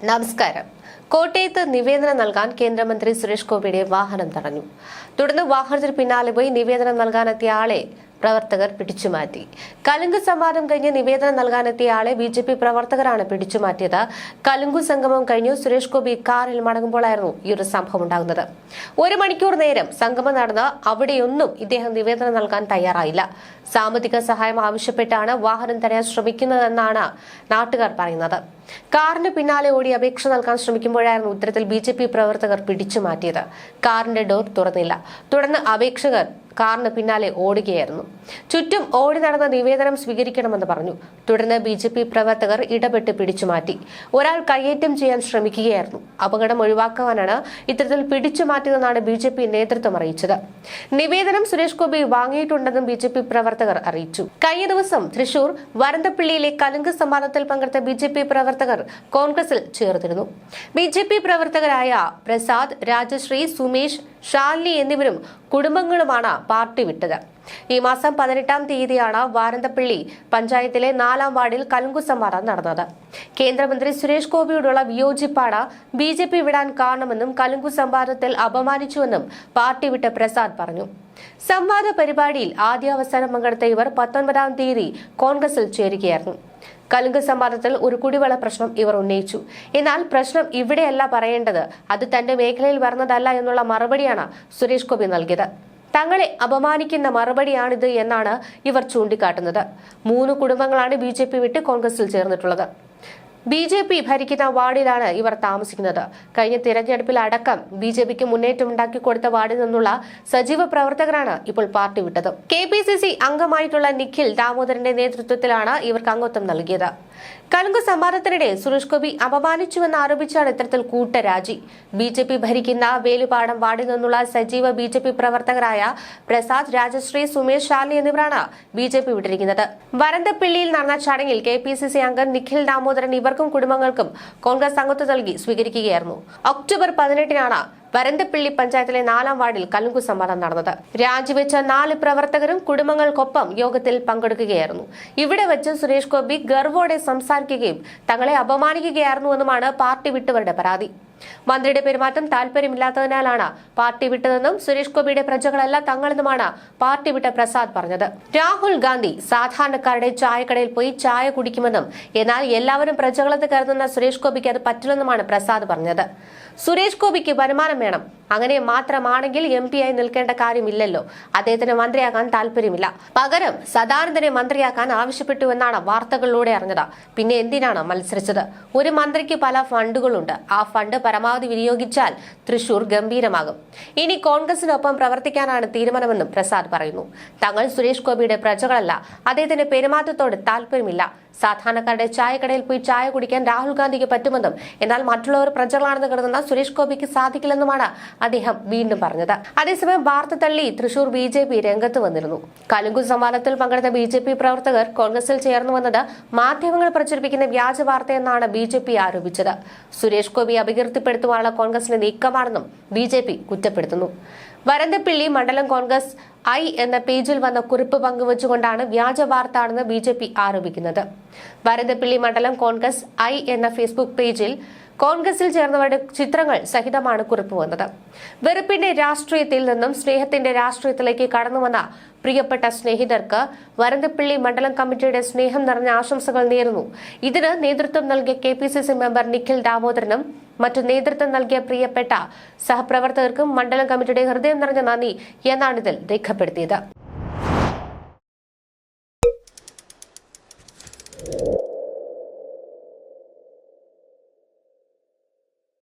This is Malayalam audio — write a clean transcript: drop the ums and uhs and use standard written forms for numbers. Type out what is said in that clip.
നമസ്കാരം. കോട്ടയത്ത് നിവേദനം നൽകാൻ കേന്ദ്രമന്ത്രി സുരേഷ് ഗോപിയുടെ വാഹനം തടഞ്ഞു. തുടർന്ന് വാഹനത്തിന് പിന്നാലെ പോയി നിവേദനം നൽകാനെത്തിയ ആളെ പ്രവർത്തകർ പിടിച്ചുമാറ്റി. കലുങ്ക് സംവാദം കഴിഞ്ഞ് നിവേദനം നൽകാനെത്തിയ ആളെ ബി.ജെ.പി. പ്രവർത്തകരാണ് പിടിച്ചുമാറ്റിയത്. കലുങ്കു സംഗമം കഴിഞ്ഞു സുരേഷ് ഗോപി കാറിൽ മടങ്ങുമ്പോഴായിരുന്നു ഈ ഒരു സംഭവം ഉണ്ടാകുന്നത്. 1 മണിക്കൂർ നേരം സംഗമം നടന്ന് അവിടെയൊന്നും ഇദ്ദേഹം നിവേദനം നൽകാൻ തയ്യാറായില്ല. സാമ്പത്തിക സഹായം ആവശ്യപ്പെട്ടാണ് വാഹനം തടയാൻ ശ്രമിക്കുന്നതെന്നാണ് നാട്ടുകാർ പറയുന്നത്. കാറിന് പിന്നാലെ ഓടി അപേക്ഷ നൽകാൻ ശ്രമിക്കുമ്പോഴായിരുന്നു ഇത്തരത്തിൽ ബി.ജെ.പി. പ്രവർത്തകർ പിടിച്ചുമാറ്റിയത്. കാറിന്റെ ഡോർ തുറന്നില്ല. തുടർന്ന് അപേക്ഷകർ കാറിന് പിന്നാലെ ഓടുകയായിരുന്നു. ചുറ്റും ഓടി നടന്ന നിവേദനം സ്വീകരിക്കണമെന്ന് പറഞ്ഞു. തുടർന്ന് ബി.ജെ.പി. പ്രവർത്തകർ ഇടപെട്ട് പിടിച്ചുമാറ്റി. ഒരാൾ കയ്യേറ്റം ചെയ്യാൻ ശ്രമിക്കുകയായിരുന്നു. അപകടം ഒഴിവാക്കാനാണ് ഇത്തരത്തിൽ പിടിച്ചുമാറ്റിയതെന്നാണ് ബി.ജെ.പി. നേതൃത്വം അറിയിച്ചത്. നിവേദനം സുരേഷ് ഗോപി വാങ്ങിയിട്ടുണ്ടെന്നും ബി.ജെ.പി. പ്രവർത്തകർ അറിയിച്ചു. കഴിഞ്ഞ ദിവസം തൃശൂർ വരന്തപ്പള്ളിയിലെ കലുങ്ക് സംവാദത്തിൽ പങ്കെടുത്ത ബി.ജെ.പി. പ്രവർത്തകർ കോൺഗ്രസിൽ ചേർന്നിരുന്നു. ബി.ജെ.പി. പ്രവർത്തകരായ പ്രസാദ്, രാജശ്രീ, സുമേഷ്, ഷാലിനി എന്നിവരും കുടുംബങ്ങളുമാണ് പാർട്ടി വിട്ടത്. ഈ മാസം 18-ാം തീയതിയാണ് വാരന്തപ്പള്ളി പഞ്ചായത്തിലെ 4-ാം വാർഡിൽ കലുങ്കു സംവാദം നടന്നത്. കേന്ദ്രമന്ത്രി സുരേഷ് ഗോപിയോടുള്ള വിയോജിപ്പാണ് ബി.ജെ.പി. വിടാൻ കാരണമെന്നും കലുങ്കു സംവാദത്തിൽ അപമാനിച്ചുവെന്നും പാർട്ടി വിട്ട പ്രസാദ് പറഞ്ഞു. സംവാദ പരിപാടിയിൽ ആദ്യാവസാനം പങ്കെടുത്ത ഇവർ 19-ാം തീയതി കോൺഗ്രസിൽ ചേരുകയായിരുന്നു. കലുങ്ക് സംവാദത്തിൽ ഒരു കുടിവെള്ള പ്രശ്നം ഇവർ ഉന്നയിച്ചു. എന്നാൽ പ്രശ്നം ഇവിടെയല്ല പറയേണ്ടത്, അത് തന്റെ മേഖലയിൽ വരുന്നതല്ല എന്നുള്ള മറുപടിയാണ് സുരേഷ് ഗോപി നൽകിയത്. തങ്ങളെ അപമാനിക്കുന്ന മറുപടിയാണിത് എന്നാണ് ഇവർ ചൂണ്ടിക്കാട്ടുന്നത്. 3 കുടുംബങ്ങളാണ് ബി.ജെ.പി. വിട്ട് കോൺഗ്രസിൽ ചേർന്നിട്ടുള്ളത്. ബി.ജെ.പി. ഭരിക്കുന്ന വാർഡിലാണ് ഇവർ താമസിക്കുന്നത്. കഴിഞ്ഞ തിരഞ്ഞെടുപ്പിൽ അടക്കം ബി.ജെ.പിക്ക് മുന്നേറ്റമുണ്ടാക്കി കൊടുത്ത വാർഡിൽ നിന്നുള്ള സജീവ പ്രവർത്തകരാണ് ഇപ്പോൾ പാർട്ടി വിട്ടത്. കെ.പി.സി.സി. അംഗമായിട്ടുള്ള നിഖിൽ ദാമോദരന്റെ നേതൃത്വത്തിലാണ് ഇവർക്ക് അംഗത്വം നൽകിയത്. കലുങ്ക് സംവാദത്തിനിടെ സുരേഷ് ഗോപി അപമാനിച്ചുവെന്ന് ആരോപിച്ചാണ് ഇത്തരത്തിൽ കൂട്ടരാജി. ബി.ജെ.പി. ഭരിക്കുന്ന വേലുപാടം വാർഡിൽ നിന്നുള്ള സജീവ ബി.ജെ.പി. പ്രവർത്തകരായ പ്രസാദ്, രാജശ്രീ, സുമേഷ്, ഷാലിനി എന്നിവരാണ് ബി.ജെ.പി. വിട്ടിരിക്കുന്നത്. വരന്തപ്പള്ളിയിൽ നടന്ന ചടങ്ങിൽ കെ.പി.സി.സി. അംഗം നിഖിൽ ദാമോദരൻ ഇവർക്കും കുടുംബങ്ങൾക്കും കോൺഗ്രസ് അംഗത്വം നൽകി സ്വീകരിക്കുകയായിരുന്നു. ഒക്ടോബർ 18-നാണ് വരന്തപ്പള്ളി പഞ്ചായത്തിലെ 4-ാം വാർഡിൽ കലുങ്കു സംവാദം നടന്നത്. രാജിവെച്ച 4 പ്രവർത്തകരും കുടുംബങ്ങൾക്കൊപ്പം യോഗത്തിൽ പങ്കെടുക്കുകയായിരുന്നു. ഇവിടെ വെച്ച് സുരേഷ് ഗോപി ഗർവോടെ സംസാരിക്കുകയും തങ്ങളെ അപമാനിക്കുകയായിരുന്നുവെന്നുമാണ് പാർട്ടി വിട്ടവരുടെ പരാതി. മന്ത്രിയുടെ പെരുമാറ്റം താല്പര്യമില്ലാത്തതിനാലാണ് പാർട്ടി വിട്ടതെന്നും സുരേഷ് ഗോപിയുടെ പ്രജകളല്ല തങ്ങളെന്നുമാണ് പാർട്ടി വിട്ട പ്രസാദ് പറഞ്ഞത്. രാഹുൽ ഗാന്ധി സാധാരണക്കാരുടെ ചായക്കടയിൽ പോയി ചായ കുടിക്കുമെന്നും എന്നാൽ എല്ലാവരും പ്രജകളെന്ന് കരുതുന്ന സുരേഷ് ഗോപിക്ക് അത് പറ്റില്ലെന്നുമാണ് പ്രസാദ് പറഞ്ഞത്. സുരേഷ് ഗോപിക്ക് വരുമാനം വേണം. അങ്ങനെ മാത്രമാണെങ്കിൽ MP ആയി നിൽക്കേണ്ട കാര്യമില്ലല്ലോ. അദ്ദേഹത്തിന് മന്ത്രിയാകാൻ താല്പര്യമില്ല. പകരം സദാനന്ദനെ മന്ത്രിയാക്കാൻ ആവശ്യപ്പെട്ടുവെന്നാണ് വാർത്തകളിലൂടെ അറിഞ്ഞത്. പിന്നെ എന്തിനാണ് മത്സരിച്ചത്? ഒരു മന്ത്രിക്ക് പല ഫണ്ടുകളുണ്ട്. ആ ഫണ്ട് പരമാവധി വിനിയോഗിച്ചാൽ തൃശൂർ ഗംഭീരമാകും. ഇനി കോൺഗ്രസിനൊപ്പം പ്രവർത്തിക്കാനാണ് തീരുമാനമെന്നും പ്രസാദ് പറയുന്നു. തങ്ങൾ സുരേഷ് ഗോപിയുടെ പ്രജകളല്ല. അദ്ദേഹത്തിന്റെ പെരുമാറ്റത്തോട് താല്പര്യമില്ല. സാധാരണക്കാരുടെ ചായക്കടയിൽ പോയി ചായ കുടിക്കാൻ രാഹുൽ ഗാന്ധിക്ക് പറ്റുമെന്നും എന്നാൽ മറ്റുള്ളവർ പ്രജകളാണെന്ന് കരുതുന്ന സുരേഷ് ഗോപിക്ക് സാധിക്കില്ലെന്നുമാണ് അദ്ദേഹം വീണ്ടും പറഞ്ഞത്. അതേസമയം വാർത്ത തള്ളി തൃശൂർ ബി.ജെ.പി. രംഗത്ത് വന്നിരുന്നു. കലുങ്കു സംവാദത്തിൽ പങ്കെടുത്ത ബി.ജെ.പി. പ്രവർത്തകർ കോൺഗ്രസിൽ ചേർന്നുവെന്നത് മാധ്യമങ്ങൾ പ്രചരിപ്പിക്കുന്ന വ്യാജ വാർത്തയെന്നാണ് ബി.ജെ.പി. ആരോപിച്ചത്. സുരേഷ് ഗോപി അപകീർത്തിപ്പെടുത്തുവാനുള്ള കോൺഗ്രസിന്റെ നീക്കമാണെന്നും ബി.ജെ.പി. കുറ്റപ്പെടുത്തുന്നു. വരന്തപ്പള്ളി മണ്ഡലം കോൺഗ്രസ് എന്ന പേജിൽ വന്ന കുറിപ്പ് പങ്കുവച്ചുകൊണ്ടാണ് വ്യാജ വാർത്തയാണെന്ന് ബി.ജെ.പി. ആരോപിക്കുന്നത്. വരന്തപ്പള്ളി മണ്ഡലം കോൺഗ്രസ് എന്ന ഫേസ്ബുക്ക് പേജിൽ കോൺഗ്രസിൽ ചേർന്നവരുടെ ചിത്രങ്ങൾ സഹിതമാണ് കുറിപ്പ് വന്നത്. വെറുപ്പിന്റെ രാഷ്ട്രീയത്തിൽ നിന്നും സ്നേഹത്തിന്റെ രാഷ്ട്രീയത്തിലേക്ക് കടന്നുവന്ന പ്രിയപ്പെട്ട സ്നേഹിതർക്ക് വരന്തപ്പള്ളി മണ്ഡലം കമ്മിറ്റിയുടെ സ്നേഹം നിറഞ്ഞ ആശംസകൾ നേരുന്നു. ഇതിന് നേതൃത്വം നൽകിയ കെ.പി.സി.സി. മെമ്പർ നിഖിൽ ദാമോദരനും മറ്റു നേതൃത്വം നൽകിയ പ്രിയപ്പെട്ട സഹപ്രവർത്തകർക്കും മണ്ഡലം കമ്മിറ്റിയുടെ ഹൃദയം നിറഞ്ഞ നന്ദി എന്നാണ് ഇതിൽ രേഖപ്പെടുത്തിയത്.